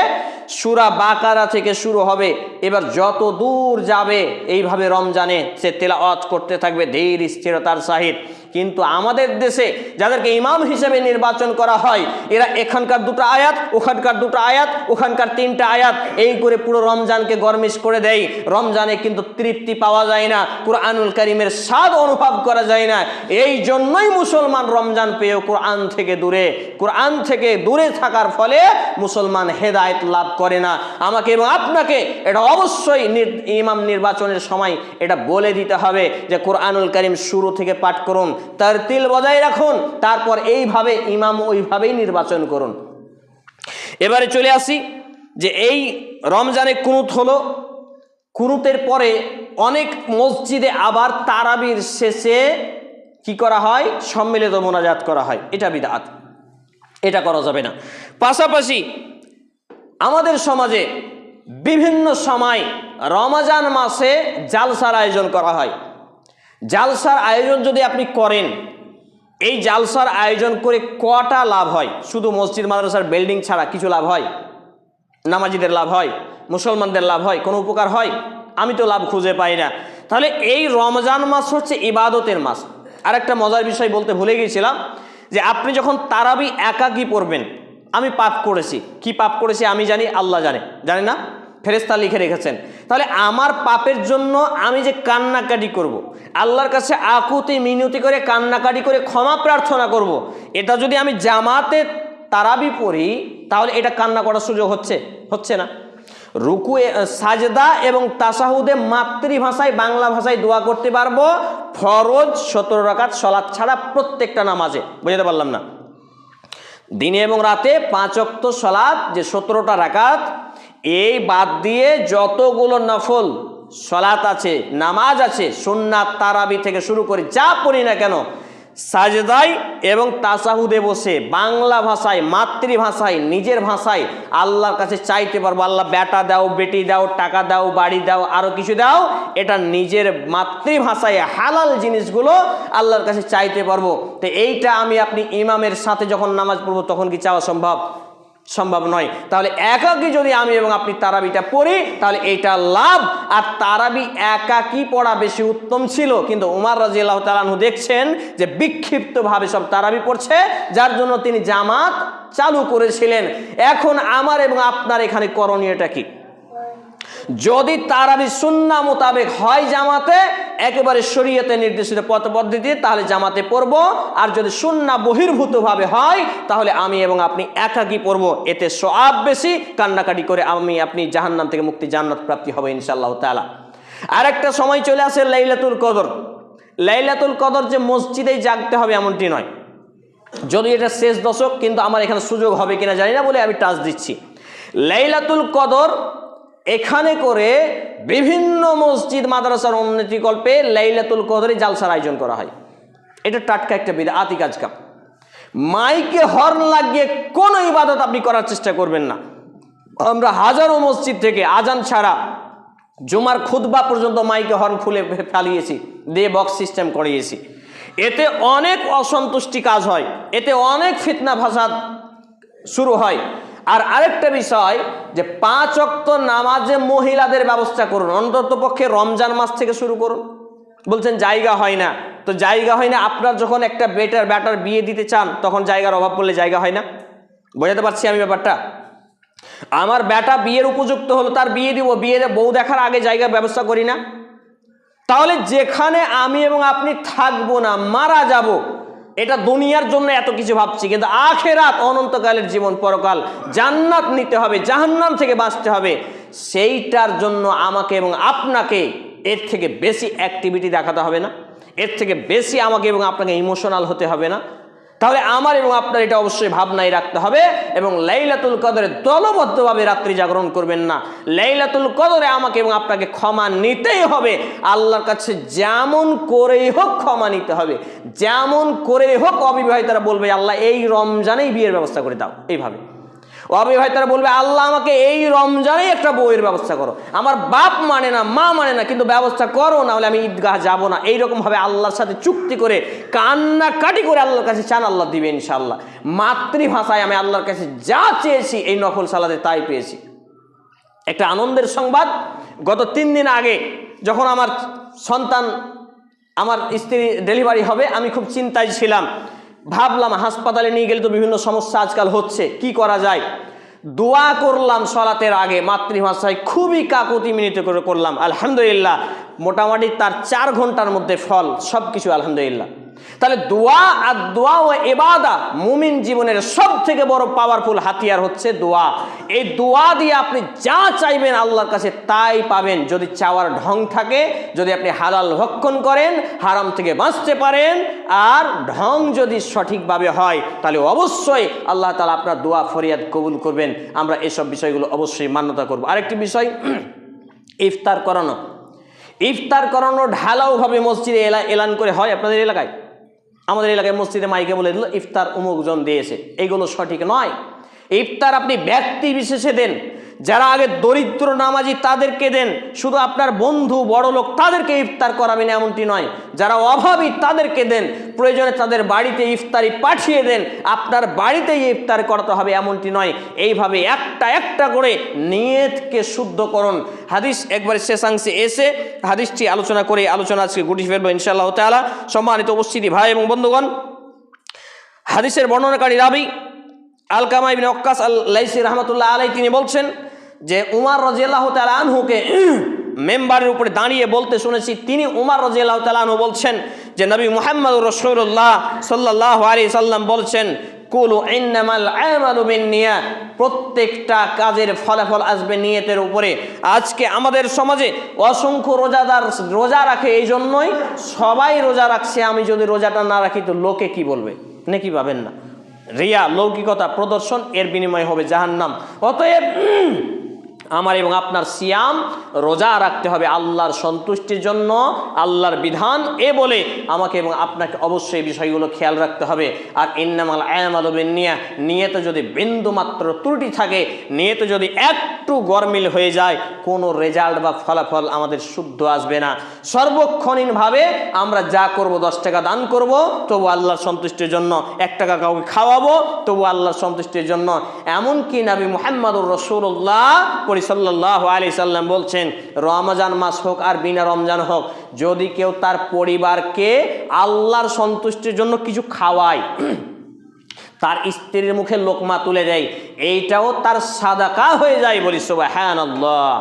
সূরা বাকারা থেকে শুরু হবে, এবার যত দূর যাবে এইভাবে রমজানে সে তিলাওয়াত করতে থাকবে ধীর স্থিরতার সহিত। কিন্তু আমাদের দেশে যাদেরকে ইমাম হিসেবে নির্বাচন করা হয়, এরা এখানকার 2টা আয়াত, ওখানকার 2টা আয়াত, ওখানকার 3টা আয়াত, এই করে পুরো রমজানকে গরমিশ করে দেয়। রমজানে কিন্তু তৃপ্তি পাওয়া যায় না, কোরআনুল কারীমের স্বাদ অনুভব করা যায় না। এই জন্যই মুসলমান রমজান পেয়েও কোরআন থেকে দূরে থাকার ফলে মুসলমান হেদায়েত লাভ করে না। আমাকে এবং আপনাকে এটা অবশ্যই ইমাম নির্বাচনের সময় এটা বলে দিতে হবে যে কোরআনুল কারীম শুরু থেকে পাঠ করুন, তারতিল বজায় রাখুন, তারপর এইভাবে ইমাম ওইভাবেই নির্বাচন করুন। এবারে চলে আসি যে এই রমজানে কুনুত হলো, কুনুতের পরে অনেক মসজিদে আবার তারাবির শেষে কি করা হয়? সম্মিলিত মোনাজাত করা হয়। এটা বিদআত, এটা করা যাবে না। পাশাপাশি আমাদের সমাজে বিভিন্ন সময় রমজান মাসে জালসার আয়োজন করা হয়। জালসার আয়োজন যদি আপনি করেন, এই জালসার আয়োজন করে কটা লাভ হয়? শুধু মসজিদ মাদ্রাসার বিল্ডিং ছাড়া কিছু লাভ হয়? নামাজিদের লাভ হয়, মুসলমানদের লাভ হয়, কোনো উপকার হয়? আমি তো লাভ খুঁজে পাই না। তাহলে এই রমজান মাস হচ্ছে ইবাদতের মাস। আর একটা মজার বিষয় বলতে ভুলে গিয়েছিলাম, যে আপনি যখন তারাবি একাকী পড়বেন, আমি পাপ করেছি, কি পাপ করেছি আমি জানি, আল্লাহ জানে না? ফেরেশতা লিখে রেখেছেন। তাহলে আমার পাপের জন্য আমি যে কান্নাকাটি করব, আল্লাহর কাছে আকুতি মিনতি করে কান্নাকাটি করে ক্ষমা প্রার্থনা করব, এটা যদি আমি জামাতে তারাবি পড়ি তাহলে এটা কান্না করার সুযোগ হচ্ছে না। রুকু সাজদা এবং তাশাহুদে মাতৃভাষায় বাংলা ভাষায় দোয়া করতে পারবো ফরজ 17 রাকাত সালাত ছাড়া প্রত্যেকটা নামাজে। বুঝতে পারলাম না? দিনে এবং রাতে 5 ওয়াক্ত সালাত যে 17টা রাকাত, এই বাদ দিয়ে যতগুলো নফল সালাত আছে, নামাজ আছে, সুন্নাত তারাবি থেকে শুরু করে যা পড়ি না কেন, সাজদায় এবং তাশাহুদে বসে বাংলা ভাষায় মাতৃভাষায় নিজের ভাষায় আল্লাহর কাছে চাইতে পারবো, আল্লাহ বেটা দাও, বেটি দাও, টাকা দাও, বাড়ি দাও, আরও কিছু দাও, এটা নিজের মাতৃভাষায় হালাল জিনিসগুলো আল্লাহর কাছে চাইতে পারবো। তো এইটা আমি আপনি ইমামের সাথে যখন নামাজ পড়বো তখন কি চাওয়া সম্ভব নয়। তাহলে একাকী যদি আমি এবং আপনি তারাবিটা পড়ি তাহলে এইটা লাভ। আর তারাবি একাকী পড়া বেশি উত্তম ছিল, কিন্তু উমর রাদিয়াল্লাহু তাআলা আনহু দেখছেন যে বিক্ষিপ্তভাবে সব তারাবি পড়ছে, যার জন্য তিনি জামাত চালু করেছিলেন। এখন আমার এবং আপনার এখানে করণীয়টা কি? যদি তারাবি সুন্নাহ মোতাবেক হয় জামাতে, একেবারে শরীয়তে নির্দেশিত পথ পদ্ধতি, তাহলে জামাতে পড়ব। আর যদি সুন্নাহ বহির্ভূতভাবে হয় তাহলে আমি এবং আপনি একাকী পড়ব, এতে সওয়াব বেশি, কান্নাকাটি করে আমি আপনি জাহান্নাম থেকে মুক্তি, জান্নাত প্রাপ্তি হবে ইনশাআল্লাহ তাআলা। আরেকটা সময় চলে আসে লাইলাতুল কদর। লাইলাতুল কদর যে মসজিদেই জাগতে হবে এমনটি নয়, যদি এটা শেষ দশক, কিন্তু আমার এখানে সুযোগ হবে কিনা জানি না বলে আমি টাচ দিচ্ছি। লাইলাতুল কদর এখানে করে বিভিন্ন মসজিদ মাদ্রাসার উন্নতিকল্পে লাইলাতুল কদরে জালসার আয়োজন করা হয়। এটা টাটকা একটা বিদআতি কাজ। মাইকে হর্ন লাগিয়ে কোনো ইবাদত আপনি করার চেষ্টা করবেন না। আমরা হাজারো মসজিদ থেকে আজান ছাড়া জুমার খুতবা পর্যন্ত মাইকে হর্ন খুলে ফেলিয়েছি, দিয়ে বক্স সিস্টেম করিয়েছি। এতে অনেক অসন্তুষ্টি কাজ হয়, এতে অনেক ফিতনা ফাসাদ শুরু হয়। আর আরেকটা বিষয় যে 5 ওয়াক্ত নামাজে মহিলাদের ব্যবস্থা করুন, অন্তত পক্ষে রমজান মাস থেকে শুরু করুন। বলছেন জায়গা হয় না, তো জায়গা হয় না, আপনার যখন একটা বেটার বিয়ে দিতে চান তখন জায়গার অভাব পড়লে জায়গা হয় না। বোঝাতে পারছি আমি ব্যাপারটা? আমার বেটা বিয়ের উপযুক্ত হলো, তার বিয়ে দিব, বউ দেখার আগে জায়গার ব্যবস্থা করি না। তাহলে যেখানে আমি এবং আপনি থাকবো না, মারা যাব, এটা দুনিয়ার জন্য এত কিছু ভাবছি, কিন্তু আখিরাত অনন্তকালের জীবন, পরকাল, জান্নাত নিতে হবে, জাহান্নাম থেকে বাঁচতে হবে, সেইটার জন্য আমাকে এবং আপনাকে এর থেকে বেশি অ্যাক্টিভিটি দেখাতে হবে না? এর থেকে বেশি আমাকে এবং আপনাকে ইমোশনাল হতে হবে না? তাহলে আমার এবং আপনার এটা অবশ্যই ভাবনায় রাখতে হবে। এবং লাইলাতুল কদরে দলবদ্ধভাবে রাত্রি জাগরণ করবেন না। লাইলাতুল কদরে আমাকে এবং আপনাকে ক্ষমা নিতেই হবে, আল্লাহর কাছে যেমন করেই হোক ক্ষমা নিতে হবে, যেমন করেই হোক। অবিবাহিতারা বলবে আল্লাহ এই রমজানেই বিয়ের ব্যবস্থা করে দাও, এইভাবে। অবিবাহিতারা বলবে আল্লাহ আমাকে এই রমজানেই একটা বউয়ের ব্যবস্থা করো, আমার বাপ মানে না, মা মানে না, কিন্তু ব্যবস্থা করো, না হলে আমি ঈদগাহ যাব না। এইরকম ভাবে আল্লাহর সাথে চুক্তি করে কান্নাকাটি করে আল্লাহর কাছে চান, আল্লাহ দিবে ইনশাআল্লাহ। মাতৃভাষায় আমি আল্লাহর কাছে যা চেয়েছি এই নফল সালাতে তাই পেয়েছি। একটা আনন্দের সংবাদ, গত 3 দিন আগে যখন আমার সন্তান, আমার স্ত্রী ডেলিভারি হবে, আমি খুব চিন্তায় ছিলাম। ভাবলাম হাসপাতালে নিয়ে গেলে তো বিভিন্ন সমস্যা আজকাল হচ্ছে, কি করা যায়। দোয়া করলাম সালাতের আগে মাতৃভাষায়, খুবই কাকুতি মিনতি করে করলাম। আলহামদুলিল্লাহ, মোটামুটি তার 4 ঘন্টার মধ্যে ফল, সব কিছু আলহামদুলিল্লাহ। তাহলে দোয়া, আর দোয়া ও ইবাদা মুমিন জীবনের সব থেকে বড় পাওয়ারফুল হাতিয়ার হচ্ছে দোয়া। এই দোয়া দিয়ে আপনি যা চাইবেন আল্লাহর কাছে তাই পাবেন, যদি চাওয়ার ঢং থাকে, যদি আপনি হালাল ভক্ষণ করেন, হারাম থেকে বাঁচতে পারেন, আর ঢং যদি সঠিকভাবে হয় তাহলে অবশ্যই আল্লাহ তাআলা আপনার দোয়া ফরিয়াদ কবুল করবেন। আমরা এসব বিষয়গুলো অবশ্যই মান্যতা করব। আরেকটি বিষয়, ইফতার করানো। ইফতার করানো ঢালাওভাবে মসজিদে এলান করে হয় আপনাদের এলাকায়? আমাদের এলাকায় মসজিদে মাইকে বলে দিল ইফতার অমুকজন দিয়েছে, এইগুলো সঠিক নয়। ইফতার আপনি ব্যক্তি বিশেষে দেন, যারা আগে দরিদ্র নামাজি তাদেরকে দেন, শুধু আপনার বন্ধু বড় লোক তাদেরকে ইফতার করাবেন এমনটি নয়। যারা অভাবী তাদেরকে দেন, প্রয়োজনে তাদের বাড়িতে ইফতারি পাঠিয়ে দেন, আপনার বাড়িতেই ইফতার করাতে হবে এমনটি নয়। এইভাবে একটা একটা করে নিয়তকে শুদ্ধ করুন। হাদিস একবারে শেষাংশে এসে হাদিসটি আলোচনা করে আলোচনা আজকে গুটিয়ে ফেলবো ইনশাআল্লাহ তাআলা। সম্মানিত উপস্থিতি ভাই এবং বন্ধুগণ, হাদিসের বর্ণনাকারী রাবী আলকামা ইবনে ওয়াক্কাস আল লাইসি রাহমাতুল্লাহ আলাইহি তিনি বলছেন, যে উমর রাদিয়াল্লাহু তাআলা আনহুকে মেম্বারের উপরে দাঁড়িয়ে বলতে শুনেছি, তিনি উমর রাদিয়াল্লাহু তাআলা আনহু বলছেন যে নবী মুহাম্মদুর রাসূলুল্লাহ সাল্লাল্লাহু আলাইহি সাল্লাম বলছেন, কুলু ইন্নামাল আমালু বিন্নিয়াত, প্রত্যেকটা কাজের ফলাফল আসবে নিয়তের উপরে। আজকে আমাদের সমাজে অসংখ্য রোজাদার রোজা রাখে, এই জন্যই সবাই রোজা রাখছে, আমি যদি রোজাটা না রাখি তো লোকে কি বলবে, নাকি পাবেন না? রিয়া, লৌকিকতা প্রদর্শন, এর বিনিময় হবে জাহান্নাম। অতএব আমার এবং আপনার সিয়াম, রোজা রাখতে হবে আল্লাহর সন্তুষ্টির জন্য, আল্লাহর বিধান এ বলে আমাকে এবং আপনাকে অবশ্যই বিষয়গুলো খেয়াল রাখতে হবে। আর ইন্নামাল আমালু বিন্নিয়াত, নিয়তে যদি বিন্দু মাত্র ত্রুটি থাকে, নিয়তে যদি একটু গরমিল হয়ে যায়, কোনো রেজাল্ট বা ফলাফল আমাদের শুদ্ধ আসবে না। সর্বক্ষণিকভাবে আমরা যা করব, 10 টাকা দান করব তবু আল্লাহর সন্তুষ্টির জন্য, 1 টাকা কাউকে খাওয়াবো তবু আল্লাহর সন্তুষ্টির জন্য। এমনকি নবী মুহাম্মদুর রাসূলুল্লাহ সাল্লাল্লাহু আলাইহি সাল্লাম বলছেন, রমজান মাস হোক আর বিনা রমজান হোক, যদি কেউ তার পরিবারকে আল্লাহর সন্তুষ্টির জন্য কিছু খাওয়ায়, তার স্ত্রীর মুখে লোকমা তুলে দেয়, এইটাও তার সাদাকা হয়ে যায়, বলি সুবহানাল্লাহ।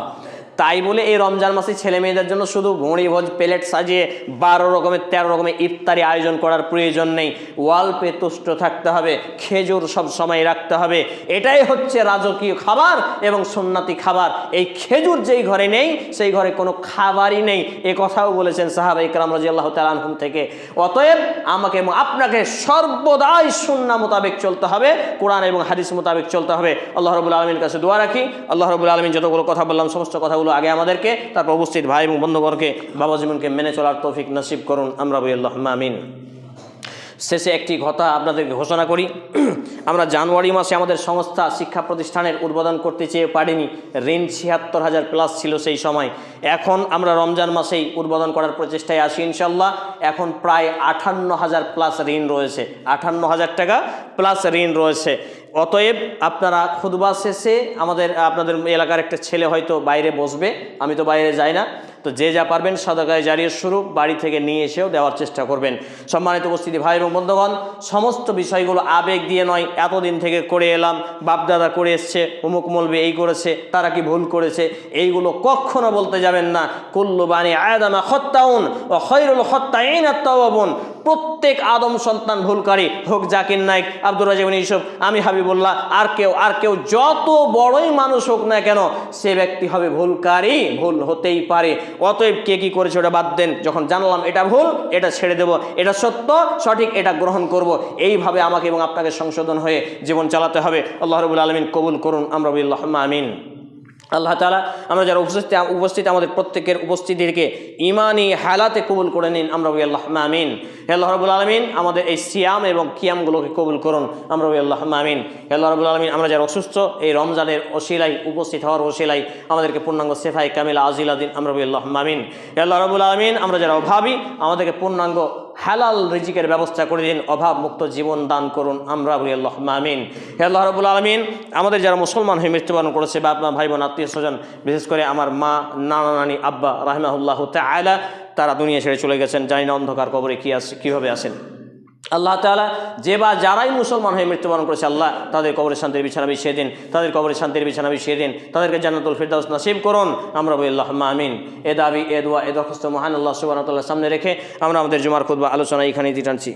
তাই বলে এই রমজান মাসে ছেলে মেয়েদের জন্য শুধু ভুঁড়ি ভোজ প্লেট সাজিয়ে 12 রকমের 13 রকমের ইফতারি আয়োজন করার প্রয়োজন নেই। অল্পে তুষ্ট থাকতে হবে, খেজুর সব সময় রাখতে হবে, এটাই হচ্ছে রাজকীয় খাবার এবং সুন্নাতি খাবার। এই খেজুর যেই ঘরে নেই সেই ঘরে কোনো খাবারই নেই, এ কথাও বলেছেন সাহাবা ইকরাম রাদিয়াল্লাহু তাআলা আনহুম থেকে। অতএব আমাকে এবং আপনাকে সর্বদাই সুন্নাহ মোতাবেক চলতে হবে, কোরআন এবং হাদিস মোতাবেক চলতে হবে। আল্লাহ রাব্বুল আলামিনের কাছে দোয়া রাখি, আল্লাহ রাব্বুল আলামিন যতগুলো কথা বললাম সমস্ত কথাগুলো আগে আমাদেরকে, তারপর উপস্থিত ভাই এবং বন্ধুগণকে বাবা জীবনকে মেনে চলার তৌফিক নসিব করুন, আমরা বলি আল্লাহুম্মা আমিন। শেষে একটি কথা আপনাদেরকে ঘোষণা করি, আমরা জানুয়ারি মাসে আমাদের সংস্থা শিক্ষা প্রতিষ্ঠানের উদ্বোধন করতে চেয়ে পারিনি। ঋণ ৭৬,০০০ প্লাস ছিল সেই সময়। এখন আমরা রমজান মাসেই উদ্বোধন করার প্রচেষ্টায় আছি ইনশাল্লাহ। এখন প্রায় ৫৮,০০০ প্লাস ঋণ রয়েছে, ৫৮,০০০ টাকা প্লাস ঋণ রয়েছে। অতএব আপনারা খুতবা শেষে আপনাদের এলাকার একটা ছেলে হয়তো বাইরে বসবে, আমি তো বাইরে যাই না, তো যে যা পারবেন সাদাকায়ে জারিয়ার স্বরূপ বাড়ি থেকে নিয়ে এসেও দেওয়ার চেষ্টা করবেন। সম্মানিত উপস্থিতি ভাই এবং বন্ধুগণ, সমস্ত বিষয়গুলো আবেগ দিয়ে নয়, এতদিন থেকে করে এলাম, বাপদাদা করে এসছে, অমুক মৌলবি এই করেছে, তারা কি ভুল করেছে, এইগুলো কখনো বলতে যাবেন না। কুল্লু বানি আদমা খাত্তাউন ওয়া খায়রুল খাত্তাইন আত-তাওয়াবুন, প্রত্যেক আদম সন্তান ভুলকারী, হোক জাকির নাইক, আব্দুর রাজ্জাক বিন ইউসুফ, আমি হাবিবুল্লাহ, আর কেউ যত বড়ই মানুষ হোক না কেন, সে ব্যক্তি হবে ভুলকারী, ভুল হতেই পারে। অতএব কে কি করেছে ওটা বাদ দেন, যখন জানলাম এটা ভুল, এটা ছেড়ে দেব, এটা সত্য সঠিক, এটা গ্রহণ করব, এইভাবে আমাকে এবং আপনাকে সংশোধন হয়ে জীবন চালাতে হবে। আল্লাহ রাব্বুল আলামিন কবুল করুন, আমরা বলি আল্লাহুম্মা আমিন। আল্লাহ তাআলা আমরা যারা উপস্থিত আমাদের প্রত্যেকের উপস্থিতিকে ইমানি হালাতে কবুল করে নিন, আমরা বলি আল্লাহুম্মা আমিন। হে আল্লাহ রাব্বুল আলামিন, আমাদের এই সিয়াম এবং কিয়ামগুলোকে কবুল করুন, আমরা বলি আল্লাহুম্মা আমিন। হে আল্লাহ রাব্বুল আলামিন, আমরা যারা অসুস্থ এই রমজানের ওসিলায় উপস্থিত হওয়ার ওসিলায় আমাদেরকে পূর্ণাঙ্গ সেফায়ে কামিলা আজিলা দিন, আমরা বলি আল্লাহুম্মা আমিন। হে আল্লাহ রাব্বুল আলামিন, আমরা যারা অভাবী আমাদেরকে পূর্ণাঙ্গ হালাল রিজিকের ব্যবস্থা করে দিন, অভাব মুক্ত জীবন দান করুন, আমরা বলি আল্লাহুম্মা আমিন। হে আল্লাহ রাব্বুল আলামিন, আমাদের যারা মুসলমান হয়ে মৃত্যুবরণ করেছে বা আপনার ভাই বোন আত্মীয় স্বজন, বিশেষ করে আমার মা, নানা নানি, আব্বা রাহিমাহুল্লাহ তাআলা, তারা দুনিয়া ছেড়ে চলে গেছেন, জানি না অন্ধকার কবরে কীভাবে আছেন। আল্লাহ তাআলা যারাই মুসলমান হয়ে মৃত্যুবরণ করেছে, আল্লাহ তাদের কবরের শান্তির বিছানা বিছিয়ে দিন, তাদের কবরের শান্তির বিছানা বিছিয়ে দিন, তাদেরকে জান্নাতুল ফিরদাউস নসিব করুন, আমরা বলি আল্লাহুম্মা আমিন। এ দাবি, এ দোয়া, এ দরখাস্ত মহান আল্লাহ সুবহানাহু ওয়া তাআলার সামনে রেখে আমরা আমাদের জুমার খুতবা আলোচনা এখানেই টানছি।